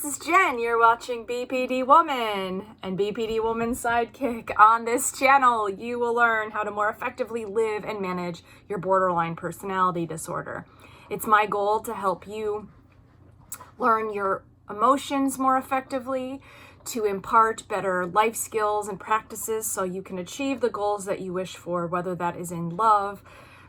this is Jen. You're watching BPD Woman and BPD Woman Sidekick. On this channel, you will learn how to more effectively live and manage your borderline personality disorder. It's my goal to help you learn your emotions more effectively, to impart better life skills and practices so you can achieve the goals that you wish for, whether that is in love,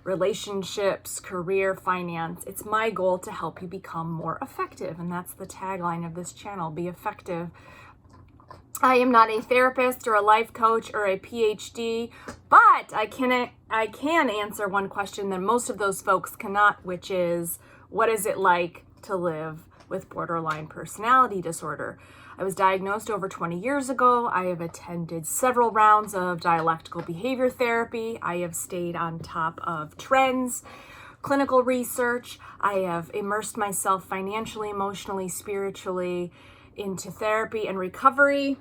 relationships, career, finance. It's my goal to help you become more effective, and that's the tagline of this channel, be effective. I am not a therapist or a life coach or a PhD, but I can answer one question that most of those folks cannot, which is, what is it like to live with borderline personality disorder? I was diagnosed over 20 years ago. I have attended several rounds of dialectical behavior therapy. I have stayed on top of trends, clinical research. I have immersed myself financially, emotionally, spiritually into therapy and recovery.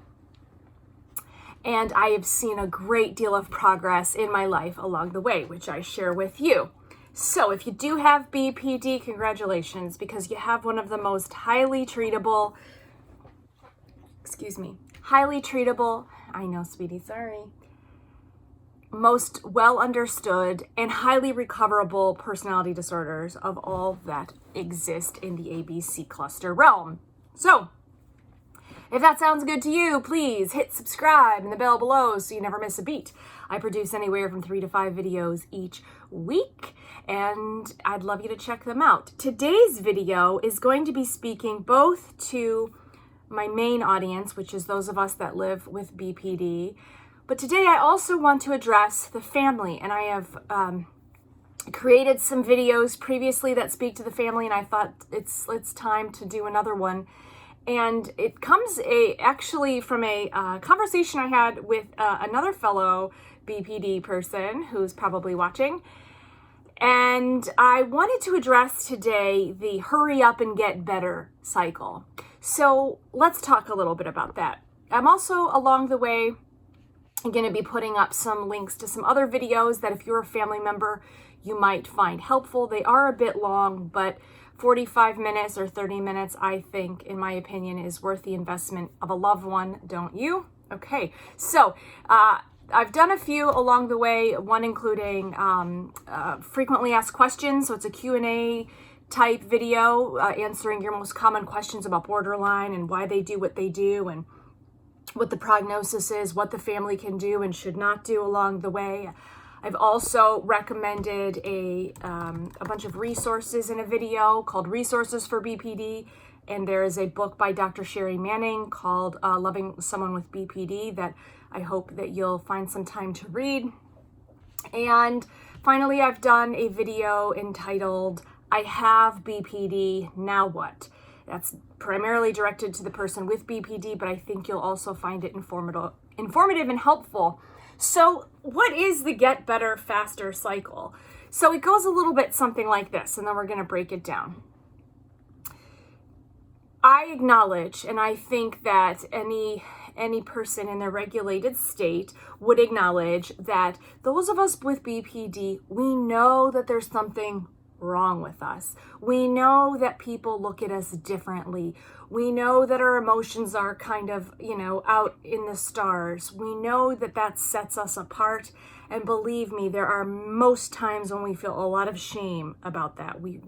And I have seen a great deal of progress in my life along the way, which I share with you. So if you do have BPD, congratulations, because you have one of the most highly treatable, I know, sweetie, sorry, most well understood and highly recoverable personality disorders of all that exist in the ABC cluster realm. So if that sounds good to you, please hit subscribe and the bell below so you never miss a beat. I produce anywhere from 3 to 5 videos each week, and I'd love you to check them out. Today's video is going to be speaking both to my main audience, which is those of us that live with BPD, but today I also want to address the family, and I have created some videos previously that speak to the family, and I thought it's time to do another one. And it comes actually from a conversation I had with another fellow BPD person who's probably watching. And I wanted to address today the hurry up and get better cycle. So let's talk a little bit about that. I'm also along the way going to be putting up some links to some other videos that if you're a family member, you might find helpful. They are a bit long, but 45 minutes or 30 minutes, I think, in my opinion, is worth the investment of a loved one, don't you? Okay, so I've done a few along the way, one including frequently asked questions. So it's a Q&A type video answering your most common questions about borderline and why they do what they do and what the prognosis is, what the family can do and should not do along the way. I've also recommended a bunch of resources in a video called Resources for BPD, and there is a book by Dr. Sherry Manning called Loving Someone with BPD that I hope that you'll find some time to read. And finally, I've done a video entitled, I have BPD, now what? That's primarily directed to the person with BPD, but I think you'll also find it informative and helpful. So what is the get better faster cycle? So it goes a little bit something like this, and then we're going to break it down. I acknowledge, and I think that any person in their regulated state would acknowledge that those of us with BPD, we know that there's something wrong with us. We know that people look at us differently. We know that our emotions are kind of, out in the stars. We know that that sets us apart. And believe me, there are most times when we feel a lot of shame about that. We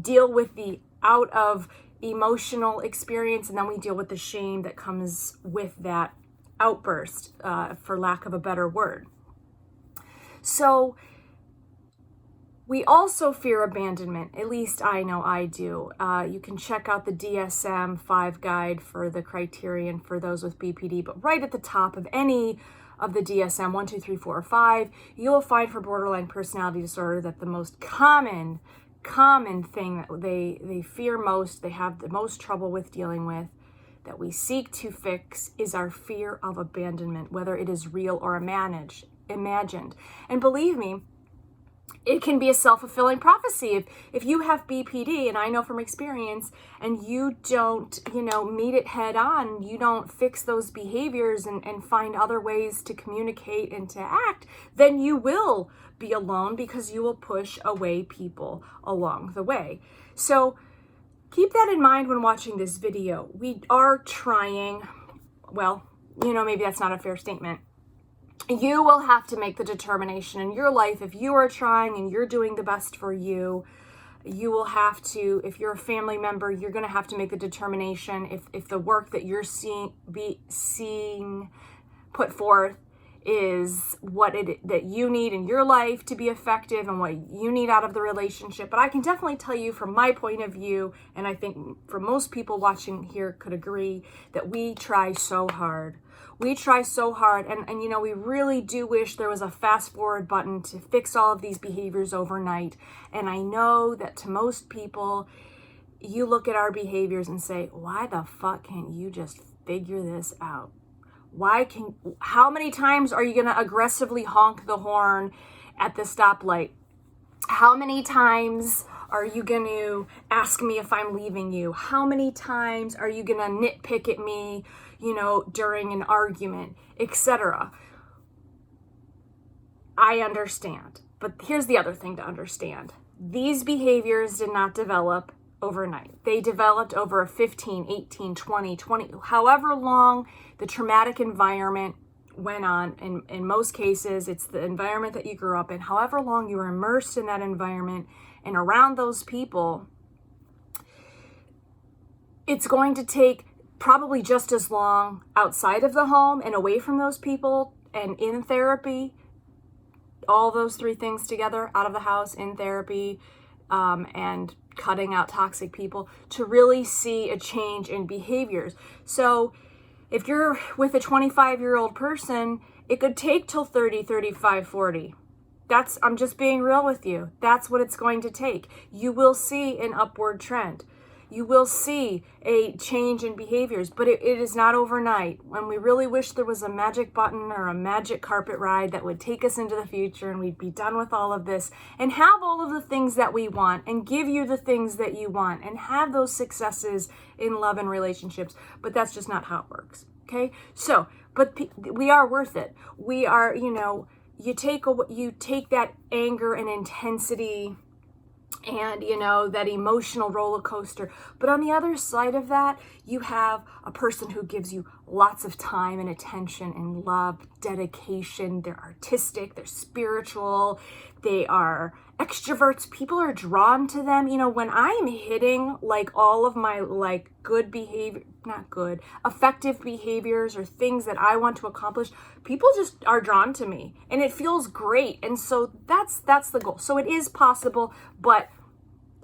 deal with the out of emotional experience, and then we deal with the shame that comes with that outburst, for lack of a better word. So we also fear abandonment. At least I know I do. You can check out the DSM-5 guide for the criterion for those with BPD, but right at the top of any of the DSM 1, 2, 3, 4, or 5, you will find for borderline personality disorder that the most common thing that they fear most, they have the most trouble with dealing with, that we seek to fix, is our fear of abandonment, whether it is real or imagined. And believe me, it can be a self-fulfilling prophecy. If you have BPD, and I know from experience, and you don't, meet it head on, you don't fix those behaviors and find other ways to communicate and to act, then you will be alone because you will push away people along the way. So keep that in mind when watching this video. We are trying, well, maybe that's not a fair statement. You will have to make the determination in your life. If you are trying and you're doing the best for you, you will have to, if you're a family member, you're going to have to make the determination if the work that you're seeing put forth is what that you need in your life to be effective and what you need out of the relationship. But I can definitely tell you from my point of view, and I think for most people watching here could agree, that we try so hard. We try so hard, and we really do wish there was a fast forward button to fix all of these behaviors overnight. And I know that to most people, you look at our behaviors and say, why the fuck can't you just figure this out? How many times are you going to aggressively honk the horn at the stoplight? How many times are you going to ask me if I'm leaving you? How many times are you going to nitpick at me, during an argument, etc.? I understand. But here's the other thing to understand. These behaviors did not develop overnight. They developed over a 15, 18, 20, however long the traumatic environment went on. In most cases, it's the environment that you grew up in. However long you were immersed in that environment and around those people, it's going to take probably just as long outside of the home and away from those people and in therapy, all those three things together, out of the house, in therapy, and cutting out toxic people, to really see a change in behaviors. So if you're with a 25-year-old person, it could take till 30, 35, 40. I'm just being real with you. That's what it's going to take. You will see an upward trend. You will see a change in behaviors, but it is not overnight. When we really wish there was a magic button or a magic carpet ride that would take us into the future and we'd be done with all of this and have all of the things that we want and give you the things that you want and have those successes in love and relationships. But that's just not how it works. Okay? So, but we are worth it. We are, you take that anger and intensity and that emotional roller coaster, but on the other side of that, you have a person who gives you lots of time and attention and love, dedication. They're artistic, they're spiritual, they are extroverts. People are drawn to them. When I'm hitting all of my good behavior, not good, effective behaviors or things that I want to accomplish, people just are drawn to me and it feels great. And so that's the goal. So it is possible, but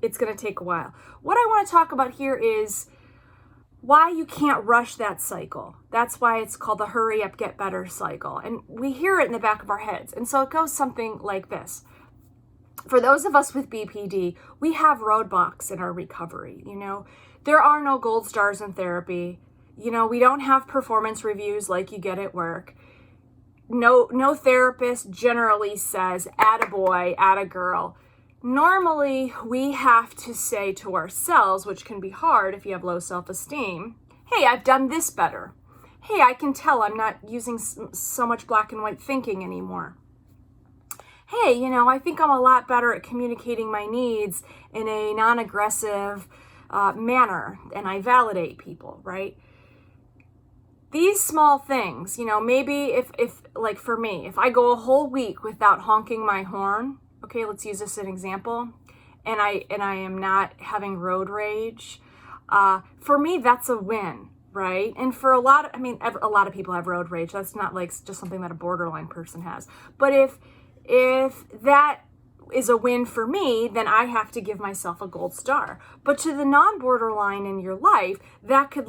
it's going to take a while. What I want to talk about here is why you can't rush that cycle. That's why it's called the hurry up, get better cycle. And we hear it in the back of our heads. And so it goes something like this. For those of us with BPD, we have roadblocks in our recovery. There are no gold stars in therapy. We don't have performance reviews like you get at work. No therapist generally says, attaboy, attagirl. Normally, we have to say to ourselves, which can be hard if you have low self-esteem, hey, I've done this better. Hey, I can tell I'm not using so much black and white thinking anymore. Hey, I think I'm a lot better at communicating my needs in a non-aggressive manner, and I validate people, right? These small things, maybe if for me, if I go a whole week without honking my horn, okay, let's use this as an example, and I am not having road rage, for me, that's a win, right? And for a lot of people have road rage. That's not just something that a borderline person has. But if that is a win for me, then I have to give myself a gold star. But to the non-borderline in your life, that could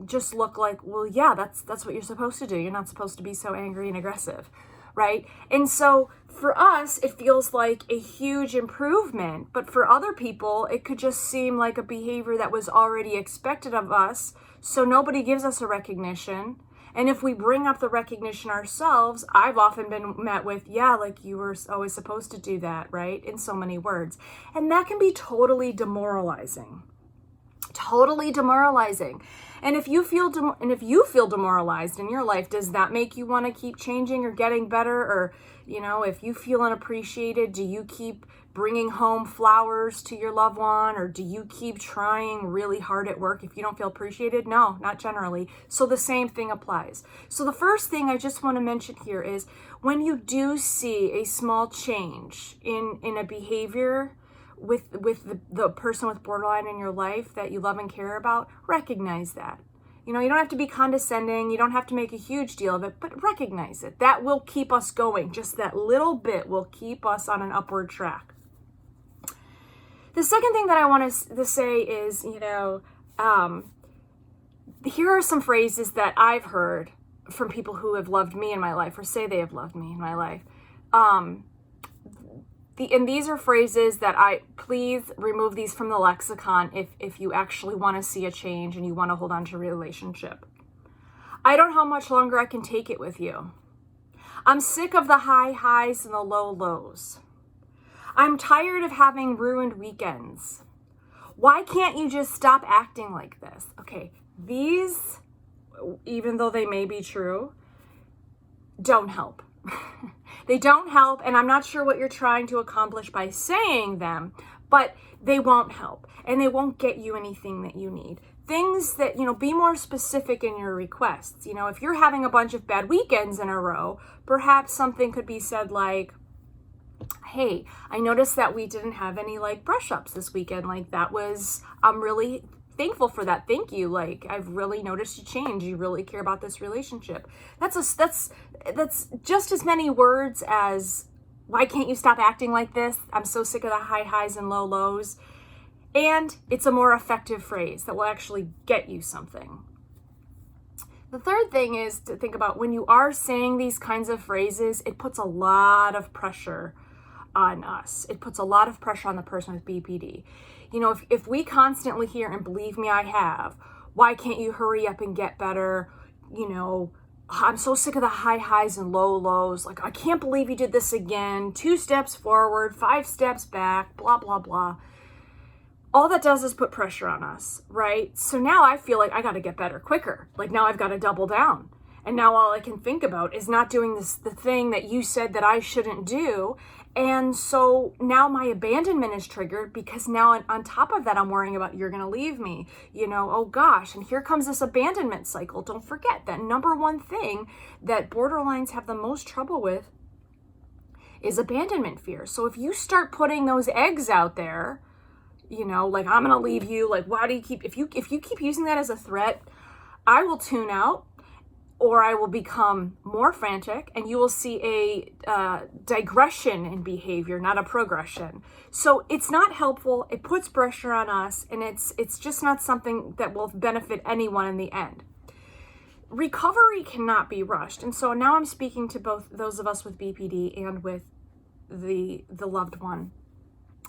just look like, well, yeah, that's what you're supposed to do. You're not supposed to be so angry and aggressive, right? And so for us, it feels like a huge improvement. But for other people, it could just seem like a behavior that was already expected of us. So nobody gives us a recognition. And if we bring up the recognition ourselves, I've often been met with, yeah, you were always supposed to do that, right? In so many words. And that can be totally demoralizing Totally demoralizing. And if you feel demoralized in your life, does that make you want to keep changing or getting better? Or, if you feel unappreciated, do you keep bringing home flowers to your loved one? Or do you keep trying really hard at work if you don't feel appreciated? No, not generally. So the same thing applies. So the first thing I just want to mention here is when you do see a small change in a behavior with the person with borderline in your life that you love and care about, recognize that. You don't have to be condescending. You don't have to make a huge deal of it, but recognize it. That will keep us going. Just that little bit will keep us on an upward track. The second thing that I want to say is, here are some phrases that I've heard from people who have loved me in my life or say they have loved me in my life. And these are phrases that please remove these from the lexicon if you actually want to see a change and you want to hold on to a relationship. I don't know how much longer I can take it with you. I'm sick of the high highs and the low lows. I'm tired of having ruined weekends. Why can't you just stop acting like this? Okay, these, even though they may be true, don't help. They don't help, and I'm not sure what you're trying to accomplish by saying them, but they won't help, and they won't get you anything that you need. Things that, be more specific in your requests. If you're having a bunch of bad weekends in a row, perhaps something could be said like, hey, I noticed that we didn't have any brush ups this weekend. I'm really thankful for that. Thank you. I've really noticed you change. You really care about this relationship. That's just as many words as, why can't you stop acting like this? I'm so sick of the high highs and low lows. And it's a more effective phrase that will actually get you something. The third thing is to think about when you are saying these kinds of phrases, it puts a lot of pressure on us. It puts a lot of pressure on the person with BPD. If we constantly hear, and believe me, I have, why can't you hurry up and get better? I'm so sick of the high highs and low lows. I can't believe you did this again. 2 steps forward, 5 steps back, blah, blah, blah. All that does is put pressure on us, right? So now I feel like I got to get better quicker. Now I've got to double down. And now all I can think about is not doing the thing that you said that I shouldn't do. And so now my abandonment is triggered because now on top of that, I'm worrying about you're going to leave me, oh gosh, and here comes this abandonment cycle. Don't forget that number one thing that borderlines have the most trouble with is abandonment fear. So if you start putting those eggs out there, I'm going to leave you, why do you if you keep using that as a threat, I will tune out. Or I will become more frantic, and you will see a digression in behavior, not a progression. So it's not helpful. It puts pressure on us, and it's just not something that will benefit anyone in the end. Recovery cannot be rushed. And so now I'm speaking to both those of us with BPD and with the loved one.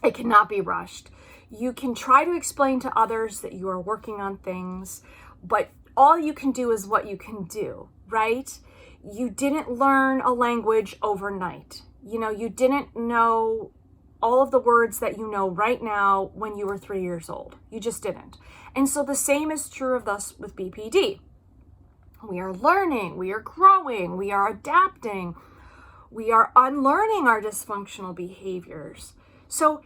It cannot be rushed. You can try to explain to others that you are working on things, but all you can do is what you can do, right? You didn't learn a language overnight. You didn't know all of the words that you know right now when you were 3 years old. You just didn't. And so the same is true of us with BPD. We are learning, we are growing, we are adapting, we are unlearning our dysfunctional behaviors. So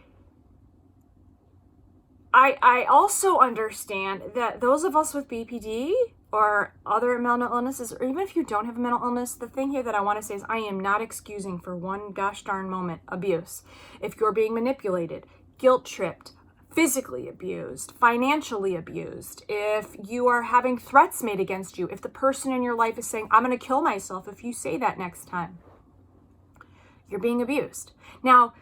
I also understand that those of us with BPD or other mental illnesses, or even if you don't have a mental illness, the thing here that I want to say is I am not excusing for one gosh darn moment abuse. If you're being manipulated, guilt tripped, physically abused, financially abused, if you are having threats made against you, if the person in your life is saying, I'm going to kill myself if you say that next time, you're being abused. Now,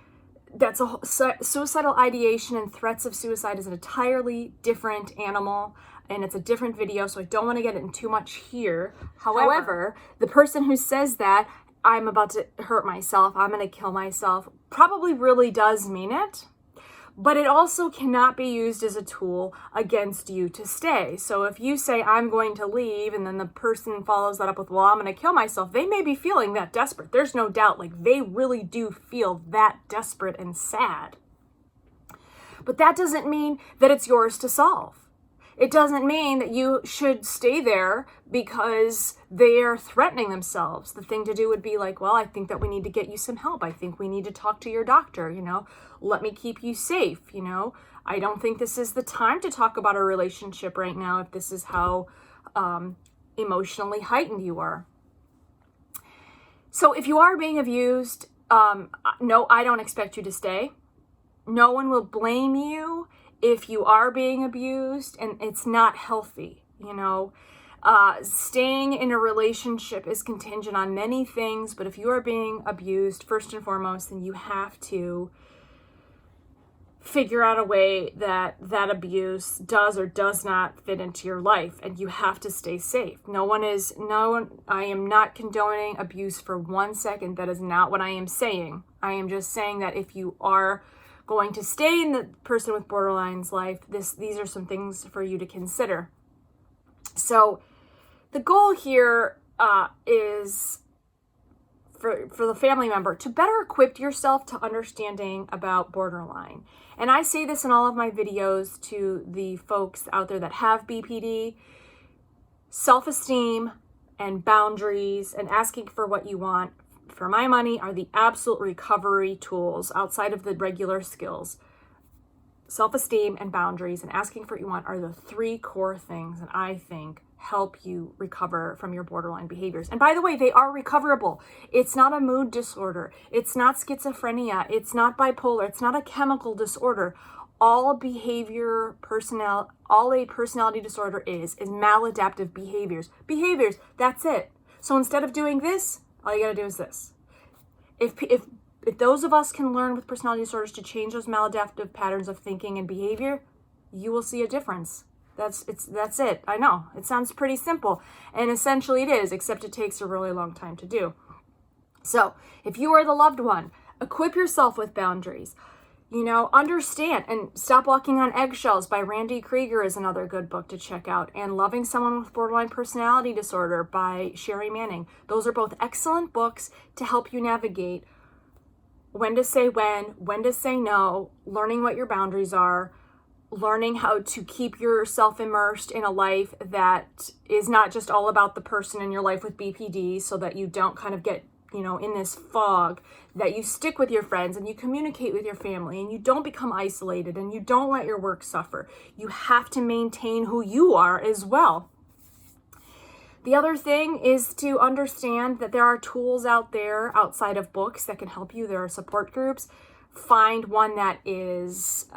that's a suicidal ideation and threats of suicide is an entirely different animal, and it's a different video, so I don't want to get into too much here. However, the person who says that, I'm about to hurt myself, I'm going to kill myself, probably really does mean it, but it also cannot be used as a tool against you to stay. So if you say, I'm going to leave, and then the person follows that up with, well, I'm going to kill myself, they may be feeling that desperate. There's no doubt, they really do feel that desperate and sad. But that doesn't mean that it's yours to solve. It doesn't mean that you should stay there because they are threatening themselves. The thing to do would be like, well, I think that we need to get you some help. I think we need to talk to your doctor, let me keep you safe, I don't think this is the time to talk about a relationship right now if this is how emotionally heightened you are. So if you are being abused, no, I don't expect you to stay. No one will blame you if you are being abused and it's not healthy, Staying in a relationship is contingent on many things, but if you are being abused, first and foremost, then you have to figure out a way that abuse does or does not fit into your life, and you have to stay safe. I am not condoning abuse for 1 second. That is not what I am saying. I am just saying that if you are going to stay in the person with borderline's life, these are some things for you to consider. So the goal here is for the family member to better equip yourself to understanding about borderline. And I say this in all of my videos to the folks out there that have BPD. Self-esteem and boundaries and asking for what you want, for my money, are the absolute recovery tools outside of the regular skills. Self-esteem and boundaries and asking for what you want are the 3 core things that I think help you recover from your borderline behaviors. And by the way, they are recoverable. It's not a mood disorder. It's not schizophrenia. It's not bipolar. It's not a chemical disorder. All a personality disorder is maladaptive behaviors. Behaviors, that's it. So instead of doing this, all you gotta do is this. If those of us can learn with personality disorders to change those maladaptive patterns of thinking and behavior, you will see a difference. That's it. I know. It sounds pretty simple. And essentially it is, except it takes a really long time to do. So if you are the loved one, equip yourself with boundaries. Understand, and Stop Walking on Eggshells by Randy Krieger is another good book to check out. And Loving Someone with Borderline Personality Disorder by Sherry Manning. Those are both excellent books to help you navigate when to say when to say no, learning what your boundaries are, learning how to keep yourself immersed in a life that is not just all about the person in your life with BPD, so that you don't kind of get, in this fog, that you stick with your friends and you communicate with your family and you don't become isolated and you don't let your work suffer. You have to maintain who you are as well. The other thing is to understand that there are tools out there outside of books that can help you. There are support groups. Find one that is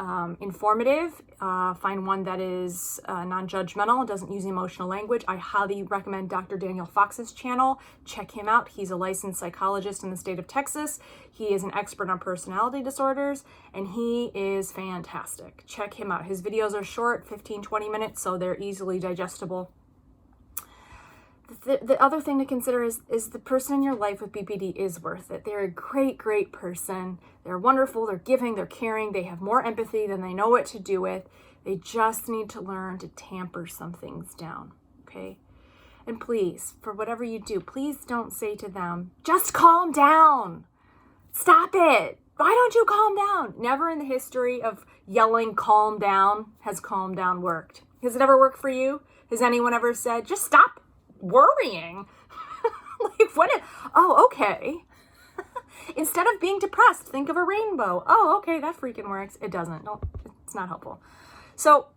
informative. Find one that is non-judgmental, doesn't use emotional language. I highly recommend Dr. Daniel Fox's channel. Check him out. He's a licensed psychologist in the state of Texas. He is an expert on personality disorders, and he is fantastic. Check him out. His videos are short, 15-20 minutes, so they're easily digestible. The other thing to consider is the person in your life with BPD is worth it. They're a great, great person. They're wonderful. They're giving. They're caring. They have more empathy than they know what to do with. They just need to learn to tamper some things down, okay? And please, for whatever you do, please don't say to them, just calm down. Stop it. Why don't you calm down? Never in the history of yelling calm down has calm down worked. Has it ever worked for you? Has anyone ever said, just stop worrying? Okay. Instead of being depressed, think of a rainbow. Oh, okay, that freaking works. It doesn't. No, it's not helpful. So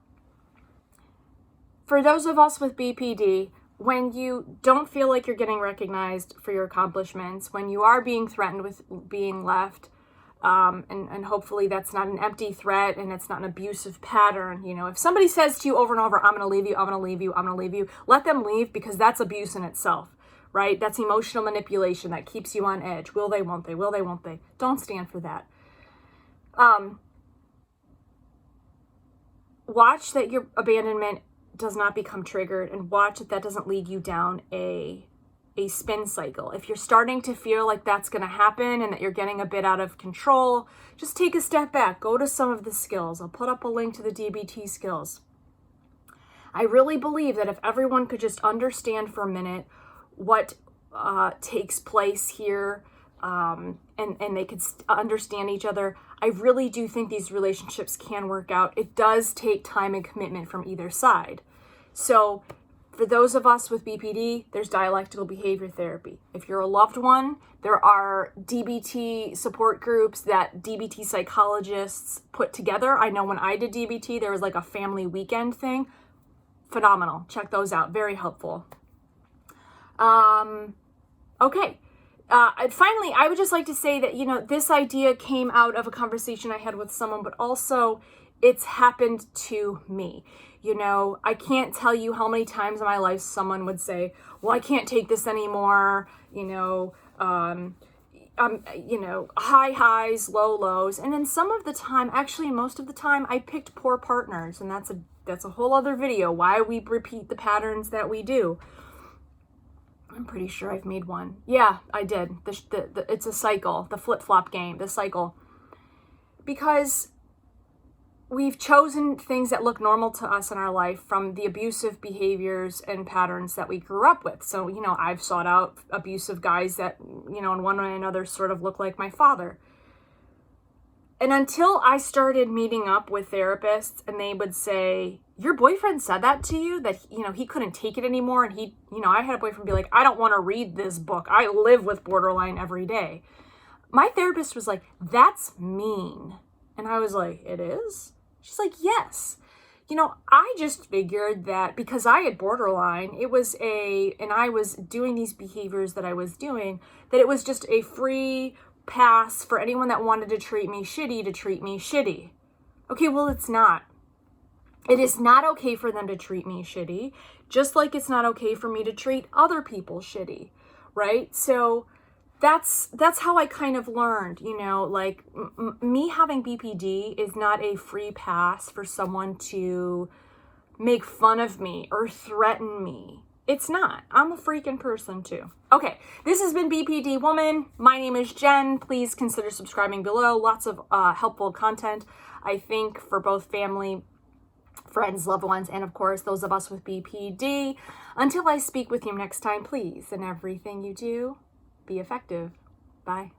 for those of us with BPD, when you don't feel like you're getting recognized for your accomplishments, when you are being threatened with being left, and hopefully that's not an empty threat and it's not an abusive pattern. If somebody says to you over and over, I'm going to leave you, I'm going to leave you, I'm going to leave you, let them leave, because that's abuse in itself, right? That's emotional manipulation that keeps you on edge. Will they, won't they? Will they, won't they? Don't stand for that. Watch that your abandonment does not become triggered, and watch that doesn't lead you down a spin cycle. If you're starting to feel like that's going to happen and that you're getting a bit out of control, just take a step back. Go to some of the skills. I'll put up a link to the DBT skills. I really believe that if everyone could just understand for a minute what takes place here, and they could understand each other, I really do think these relationships can work out. It does take time and commitment from either side. So for those of us with BPD, there's dialectical behavior therapy. If you're a loved one, there are DBT support groups that DBT psychologists put together. I know when I did DBT, there was like a family weekend thing. Phenomenal. Check those out. Very helpful. Okay. Finally, I would just like to say that, this idea came out of a conversation I had with someone, but also it's happened to me. I can't tell you how many times in my life someone would say, well, I can't take this anymore. High highs, low lows. And then some of the time, actually most of the time, I picked poor partners. And that's a whole other video, why we repeat the patterns that we do. I'm pretty sure I've made one. Yeah, I did. It's a cycle, the flip-flop game, the cycle. Because we've chosen things that look normal to us in our life from the abusive behaviors and patterns that we grew up with. So, I've sought out abusive guys that, in one way or another sort of look like my father. And until I started meeting up with therapists and they would say, your boyfriend said that to you, that, he couldn't take it anymore. And I had a boyfriend be like, I don't want to read this book. I live with borderline every day. My therapist was like, that's mean. And I was like, it is? She's like, yes. I just figured that because I had borderline, and I was doing these behaviors that I was doing, that it was just a free pass for anyone that wanted to treat me shitty to treat me shitty. Okay, well, it's not. It is not okay for them to treat me shitty, just like it's not okay for me to treat other people shitty, right? So that's how I kind of learned, me having BPD is not a free pass for someone to make fun of me or threaten me. It's not. I'm a freaking person too. Okay, this has been BPD Woman. My name is Jen. Please consider subscribing below. Lots of helpful content, I think, for both family, friends, loved ones, and of course, those of us with BPD. Until I speak with you next time, please, in everything you do, be effective. Bye.